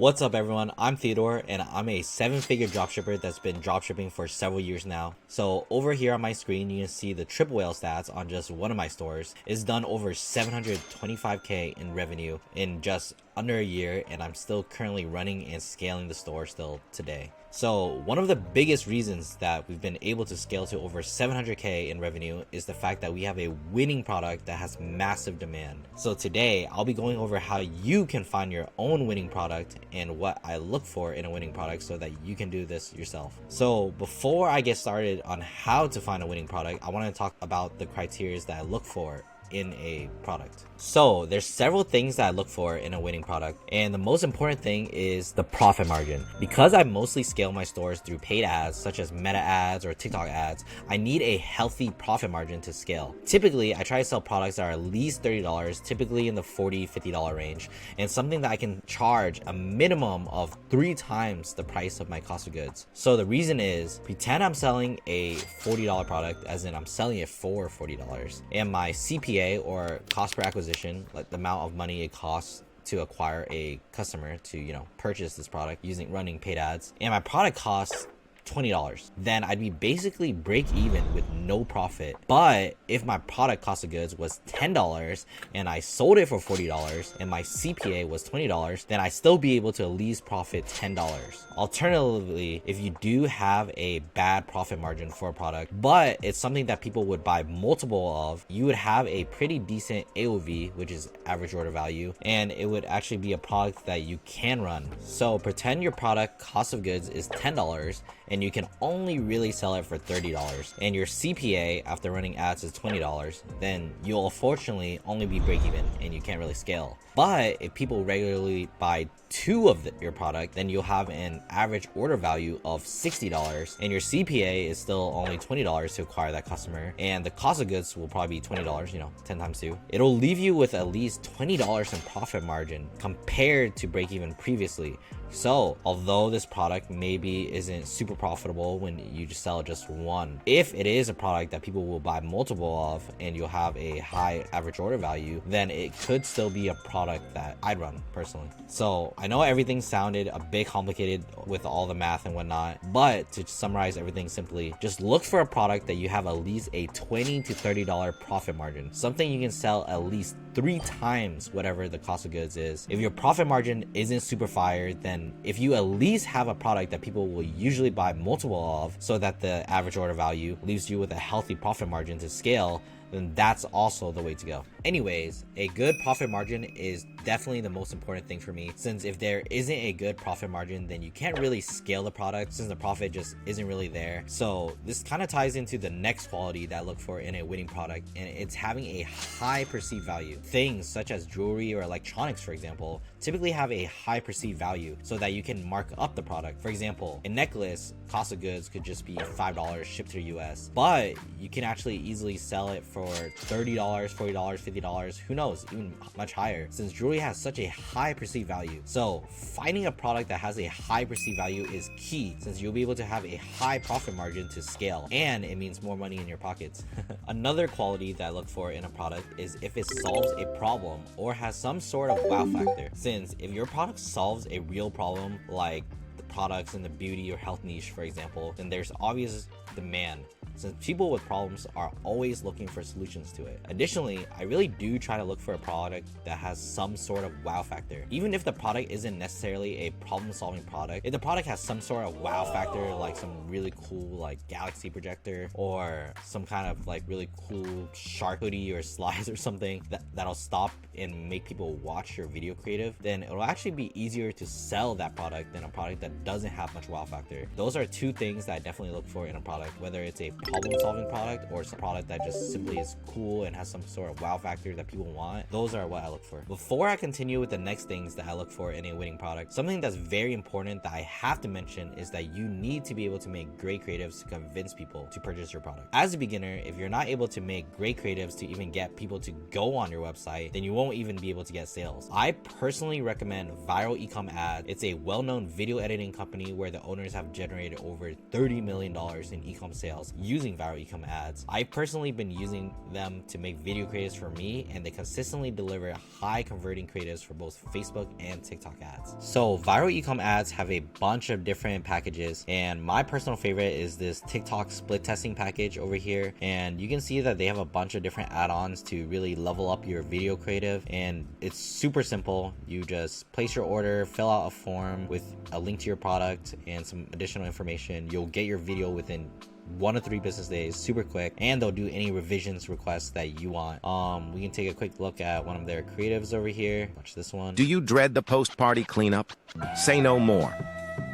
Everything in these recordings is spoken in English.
What's up everyone, I'm Theodore and I'm a 7-figure dropshipper that's been dropshipping for several years now. So over here on my screen you can see the triple whale stats on just one of my stores. It's done over 725k in revenue in just under a year, and I'm still currently running and scaling the store still today. So one of the biggest reasons that we've been able to scale to over 700k in revenue is the fact that we have a winning product that has massive demand. So today I'll be going over how you can find your own winning product and what I look for in a winning product so that you can do this yourself. So before I get started on how to find a winning product, I want to talk about the criteria that I look for in a product. So there's several things that I look for in a winning product, and the most important thing is the profit margin. Because I mostly scale my stores through paid ads such as Meta ads or TikTok ads, I need a healthy profit margin to scale. Typically I try to sell products that are at least $30, typically in the $40-$50 range, and something that I can charge a minimum of 3 times the price of my cost of goods. So the reason is, pretend I'm selling a $40 product, as in I'm selling it for $40, and my CPA or cost per acquisition, like the amount of money it costs to acquire a customer to purchase this product running paid ads, and my product costs $20, then I'd be basically break even with no profit. But if my product cost of goods was $10 and I sold it for $40 and my CPA was $20, then I still be able to at least profit $10. Alternatively, if you do have a bad profit margin for a product, but it's something that people would buy multiple of, you would have a pretty decent AOV, which is average order value, and it would actually be a product that you can run. So pretend your product cost of goods is $10 and you can only really sell it for $30, and your CPA after running ads is $20, then you'll unfortunately only be break even and you can't really scale. But if people regularly buy 2 of your product, then you'll have an average order value of $60, and your CPA is still only $20 to acquire that customer, and the cost of goods will probably be $20, 10 times 2. It'll leave you with at least $20 in profit margin compared to break even previously. So although this product maybe isn't super profitable when you just sell just one, if it is a product that people will buy multiple of and you'll have a high average order value, then it could still be a product that I'd run personally. So I know everything sounded a bit complicated with all the math and whatnot, but to summarize everything simply, just look for a product that you have at least a $20 to $30 profit margin, something you can sell at least 3 times whatever the cost of goods is. If your profit margin isn't super fire, then if you at least have a product that people will usually buy multiple of so that the average order value leaves you with a healthy profit margin to scale, then that's also the way to go. Anyways, a good profit margin is definitely the most important thing for me, since if there isn't a good profit margin, then you can't really scale the product since the profit just isn't really there. So this kind of ties into the next quality that I look for in a winning product, and it's having a high perceived value. Things such as jewelry or electronics, for example, typically have a high perceived value so that you can mark up the product. For example, a necklace cost of goods could just be $5 shipped to the US, but you can actually easily sell it for $30, $40, $50, who knows, even much higher, since jewelry has such a high perceived value. So finding a product that has a high perceived value is key, since you'll be able to have a high profit margin to scale, and it means more money in your pockets. Another quality that I look for in a product is if it solves a problem or has some sort of wow factor, since if your product solves a real problem, like the products in the beauty or health niche for example, then there's obvious demand, since people with problems are always looking for solutions to it. Additionally, I really do try to look for a product that has some sort of wow factor. Even if the product isn't necessarily a problem-solving product, if the product has some sort of wow factor, like some really cool like galaxy projector or some kind of like really cool shark hoodie or slides or something that'll stop and make people watch your video creative, then it'll actually be easier to sell that product than a product that doesn't have much wow factor. Those are 2 things that I definitely look for in a product, whether it's a problem-solving product or it's a product that just simply is cool and has some sort of wow factor that people want. Those are what I look for. Before I continue with the next things that I look for in a winning product, something that's very important that I have to mention is that you need to be able to make great creatives to convince people to purchase your product. As a beginner, if you're not able to make great creatives to even get people to go on your website, then you won't even be able to get sales. I personally recommend Viral Ecom Ad. It's a well-known video editing company where the owners have generated over $30 million in e-com sales using viral e-com ads. I've personally been using them to make video creatives for me, and they consistently deliver high converting creatives for both Facebook and TikTok ads. So viral e-com ads have a bunch of different packages, and my personal favorite is this TikTok split testing package over here. And you can see that they have a bunch of different add-ons to really level up your video creative, and it's super simple. You just place your order, fill out a form with a link to your product and some additional information. You'll get your video within 1 to 3 business days, super quick, and they'll do any revisions requests that you want. We can take a quick look at one of their creatives over here. Watch this one. Do you dread the post-party cleanup? Say no more.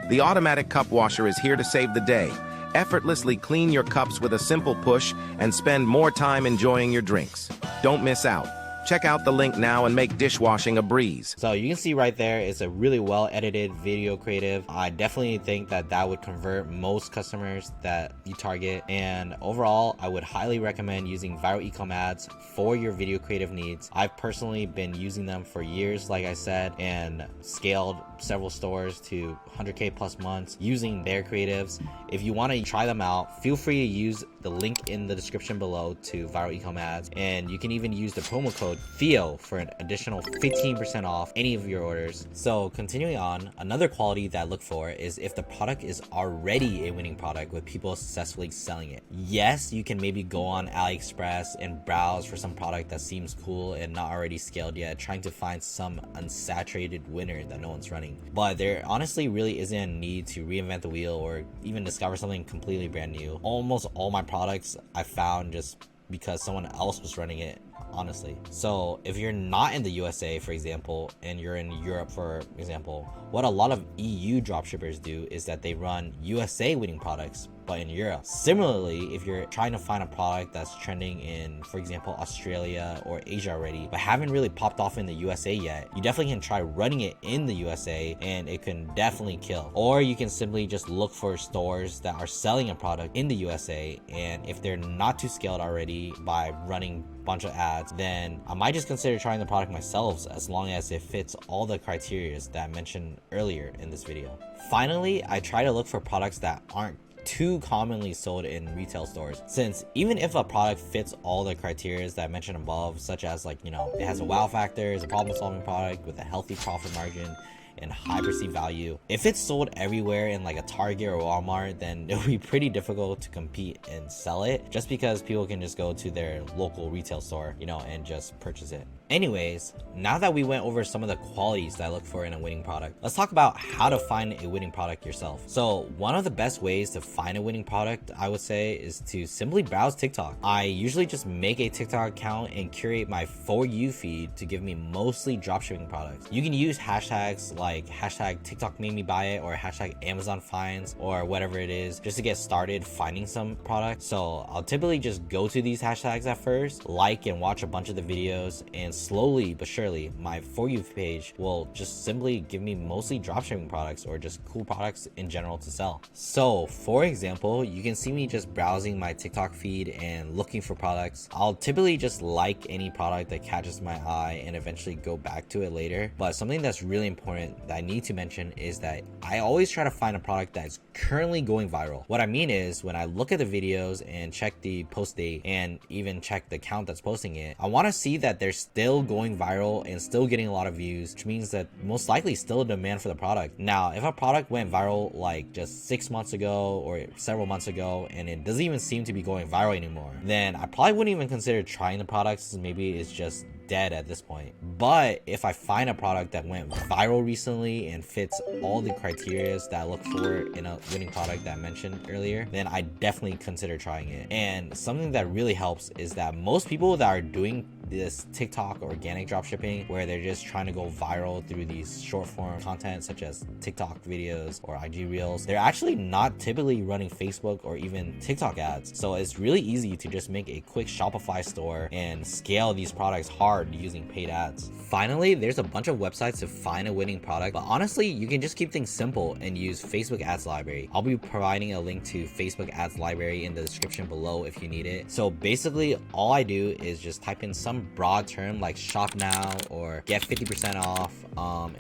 The automatic cup washer is here to save the day. Effortlessly clean your cups with a simple push and spend more time enjoying your drinks. Don't miss out. Check out the link now and make dishwashing a breeze. So you can see right there, it's a really well edited video creative. I definitely think that that would convert most customers that you target. And overall, I would highly recommend using viral e-com ads for your video creative needs. I've personally been using them for years, like I said, and scaled several stores to 100K plus months using their creatives. If you want to try them out, feel free to use the link in the description below to viral e-com ads, and you can even use the promo code Theo for an additional 15% off any of your orders. So continuing on, another quality that I look for is if the product is already a winning product with people successfully selling it. Yes, you can maybe go on AliExpress and browse for some product that seems cool and not already scaled yet, trying to find some unsaturated winner that no one's running. But there honestly really isn't a need to reinvent the wheel or even discover something completely brand new. Almost all my products I found just because someone else was running it, honestly. So if you're not in the USA, for example, and you're in Europe, for example, what a lot of EU dropshippers do is that they run USA winning products, but in Europe. Similarly, if you're trying to find a product that's trending in, for example, Australia or Asia already, but haven't really popped off in the USA yet, you definitely can try running it in the USA and it can definitely kill. Or you can simply just look for stores that are selling a product in the USA, and if they're not too scaled already by running bunch of ads, then I might just consider trying the product myself, as long as it fits all the criteria that I mentioned earlier in this video. Finally, I try to look for products that aren't too commonly sold in retail stores, since even if a product fits all the criteria that I mentioned above, such as like, you know, it has a wow factor, is a problem solving product with a healthy profit margin and high perceived value, if it's sold everywhere in like a Target or Walmart, then it'll be pretty difficult to compete and sell it, just because people can just go to their local retail store, you know, and just purchase it. Anyways, now that we went over some of the qualities that I look for in a winning product, let's talk about how to find a winning product yourself. So one of the best ways to find a winning product, I would say, is to simply browse TikTok. I usually just make a TikTok account and curate my For You feed to give me mostly dropshipping products. You can use hashtags like hashtag TikTok made me buy it or hashtag Amazon finds or whatever it is, just to get started finding some products. So I'll typically just go to these hashtags at first, like and watch a bunch of the videos, and slowly but surely my For You page will just simply give me mostly dropshipping products or just cool products in general to sell. So for example, you can see me just browsing my TikTok feed and looking for products. I'll typically just like any product that catches my eye and eventually go back to it later. But something that's really important that I need to mention is that I always try to find a product that's currently going viral. What I mean is, when I look at the videos and check the post date and even check the account that's posting it, I want to see that they're still going viral and still getting a lot of views, which means that most likely still a demand for the product. Now, if a product went viral like just 6 months ago or several months ago and it doesn't even seem to be going viral anymore, then I probably wouldn't even consider trying the product, since maybe it's just dead at this point. But if I find a product that went viral recently and fits all the criteria that I look for in a winning product that I mentioned earlier, then I definitely consider trying it. And something that really helps is that most people that are doing this TikTok organic dropshipping, where they're just trying to go viral through these short form content such as TikTok videos or IG reels, they're actually not typically running Facebook or even TikTok ads. So it's really easy to just make a quick Shopify store and scale these products hard using paid ads. Finally, there's a bunch of websites to find a winning product, but honestly, you can just keep things simple and use Facebook ads library. I'll be providing a link to Facebook ads library in the description below if you need it. So basically, all I do is just type in some broad term like shop now or get 50% off,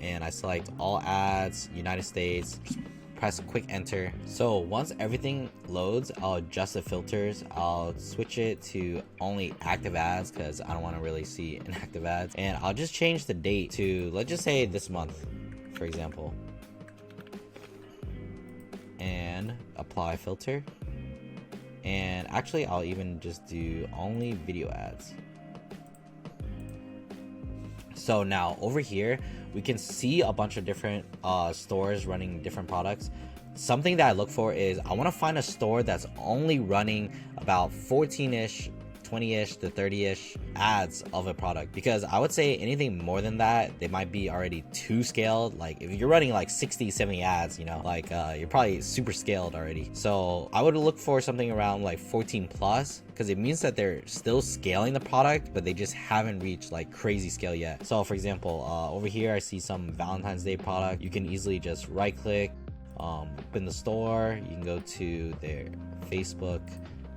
and I select all ads, United States, press quick enter. So once everything loads, I'll adjust the filters. I'll switch it to only active ads because I don't want to really see inactive ads, and I'll just change the date to, let's just say this month, for example, and apply filter. And actually I'll even just do only video ads. So now over here we can see a bunch of different stores running different products. Something that I look for is I want to find a store that's only running about 14-ish, 20-ish to 30-ish ads of a product, because I would say anything more than that, they might be already too scaled. Like if you're running like 60-70 ads, you know, like you're probably super scaled already. So I would look for something around like 14 plus, because it means that they're still scaling the product, but they just haven't reached like crazy scale yet. So for example, over here I see some Valentine's Day product. You can easily just right click, open the store. You can go to their Facebook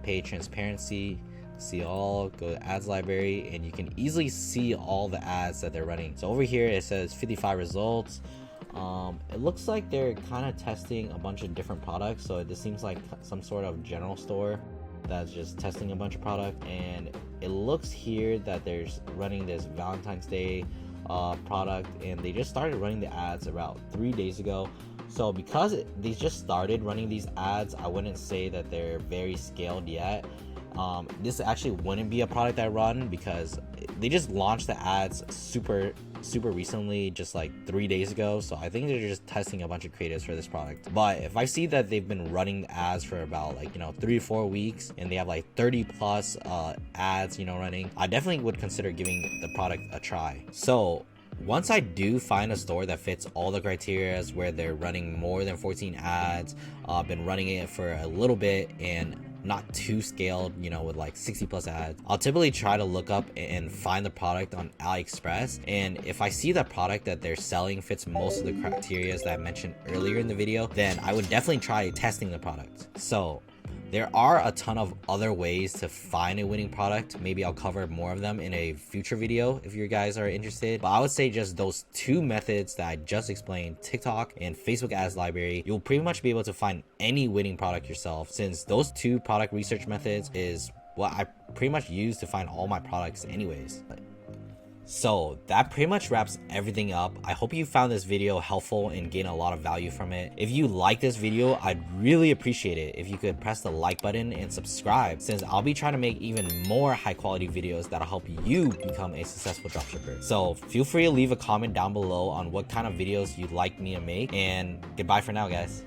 page transparency, see all, go to ads library, and you can easily see all the ads that they're running. So over here it says 55 results. It looks like they're kind of testing a bunch of different products, so this seems like some sort of general store that's just testing a bunch of product. And it looks here that they're running this Valentine's Day product, and they just started running the ads about 3 days ago. So because they just started running these ads, I wouldn't say that they're very scaled yet. This actually wouldn't be a product I run because they just launched the ads super recently, just like 3 days ago. So I think they're just testing a bunch of creatives for this product. But if I see that they've been running ads for about like 3 to 4 weeks and they have like 30 plus ads running, I definitely would consider giving the product a try. So once I do find a store that fits all the criteria where they're running more than 14 ads, been running it for a little bit and not too scaled, with like 60 plus ads, I'll typically try to look up and find the product on AliExpress. And if I see that product that they're selling fits most of the criteria that I mentioned earlier in the video, then I would definitely try testing the product. So there are a ton of other ways to find a winning product. Maybe I'll cover more of them in a future video if you guys are interested. But I would say just those two methods that I just explained, TikTok and Facebook ads library, you'll pretty much be able to find any winning product yourself, since those two product research methods is what I pretty much use to find all my products anyways. So that pretty much wraps everything up. I hope you found this video helpful and gained a lot of value from it. If you like this video, I'd really appreciate it if you could press the like button and subscribe, since I'll be trying to make even more high quality videos that'll help you become a successful dropshipper. So feel free to leave a comment down below on what kind of videos you'd like me to make, and goodbye for now, guys.